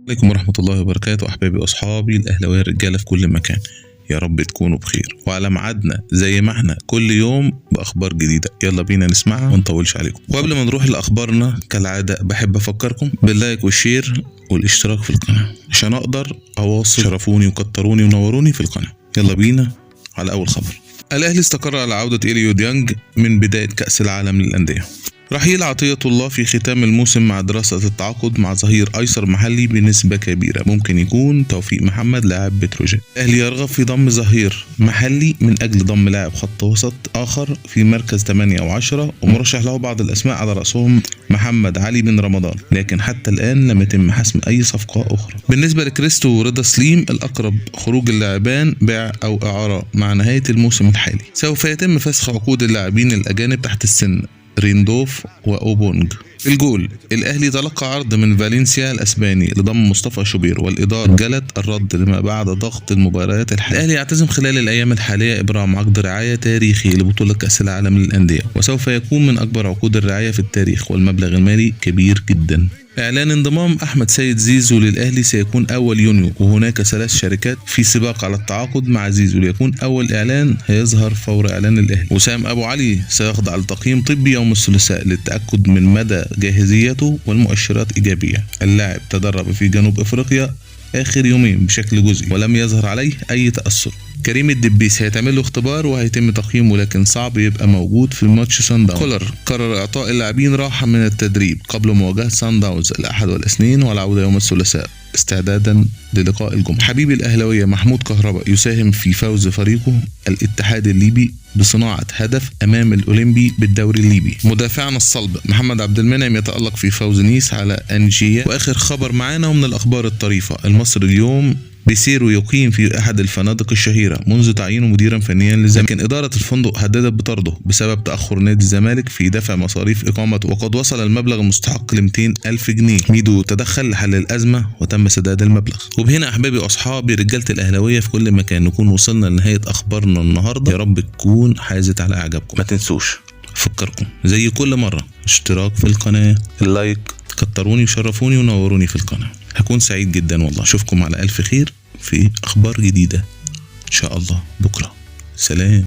عليكم ورحمة الله وبركاته. أحبابي وأصحابي الأهلاوية الرجالة في كل مكان، يا رب تكونوا بخير وعلى ميعادنا زي ما احنا كل يوم بأخبار جديدة. يلا بينا نسمعها ونطولش عليكم. وقبل ما نروح لأخبارنا كالعادة بحب أفكركم باللايك والشير والاشتراك في القناة عشان أقدر أواصل. شرفوني وكتروني ونوروني في القناة. يلا بينا على أول خبر. الأهلي استقر على عودة إليو ديانج من بداية كأس العالم للأندية. رحيل عطية الله في ختام الموسم مع دراسة التعاقد مع ظهير أيسر محلي بنسبة كبيرة ممكن يكون توفيق محمد لاعب بتروجيت. الأهلي يرغب في ضم ظهير محلي من أجل ضم لاعب خط وسط آخر في مركز 8 أو 10، ومرشح له بعض الأسماء على رأسهم محمد علي بن رمضان، لكن حتى الآن لم يتم حسم أي صفقة أخرى. بالنسبة لكريستو ورضا سليم الأقرب خروج اللاعبان بيع أو إعارة مع نهاية الموسم الحالي. سوف يتم فسخ عقود اللاعبين الأجانب تحت السن ريندوف وأوبونج. الجول. الأهلي تلقى عرض من فالنسيا الأسباني لضم مصطفى شوبير، والإدارة جلت الرد لما بعد ضغط المباريات الحالية. الأهلي يعتزم خلال الأيام الحالية إبرام عقد رعاية تاريخي لبطولة كأس العالم للأندية، وسوف يكون من أكبر عقود الرعاية في التاريخ، والمبلغ المالي كبير جدا. إعلان انضمام أحمد سيد زيزو للأهلي سيكون أول يونيو، وهناك 3 شركات في سباق على التعاقد مع زيزو ليكون أول إعلان هيظهر فور إعلان الأهلي. وسام أبو علي سيخضع لتقييم طبي يوم الثلاثاء للتأكد من مدى جاهزيته، والمؤشرات إيجابية. اللاعب تدرب في جنوب أفريقيا آخر يومين بشكل جزئي ولم يظهر عليه أي تأثر. كريم الدبيس هيتعمل له اختبار وهيتم تقييمه، لكن صعب يبقى موجود في ماتش سان داونز. كولر قرر إعطاء اللاعبين راحة من التدريب قبل مواجهة سان داونز الأحد والاثنين، والعودة يوم الثلاثاء استعدادا للقاء الجمعة. حبيب الأهلاوية محمود كهرباء يساهم في فوز فريقه الاتحاد الليبي بصناعة هدف أمام الأولمبي بالدوري الليبي. مدافعنا الصلب محمد عبد المنعم يتألق في فوز نيس على أنجيا. وآخر خبر معانا ومن الأخبار الطريفة، المصري اليوم بيسير يقيم في أحد الفنادق الشهيرة منذ تعيينه مديرا فنيا للزمالك، لكن إدارة الفندق هددت بطرده بسبب تأخر نادي الزمالك في دفع مصاريف إقامته، وقد وصل المبلغ المستحق ل 200,000 جنيه. ميدو تدخل لحل الأزمة وتم سداد المبلغ. وبهنا أحبابي وأصحابي رجالة الأهلاوية في كل مكان نكون وصلنا لنهاية أخبارنا النهاردة. يا رب تكون حازت على إعجابكم. ما تنسوش أفكركم زي كل مرة اشتراك في القناة، اللايك، كتروني وشرفوني ونوروني في القناة. هكون سعيد جدا والله. أشوفكم على ألف خير في أخبار جديدة إن شاء الله بكرة. سلام.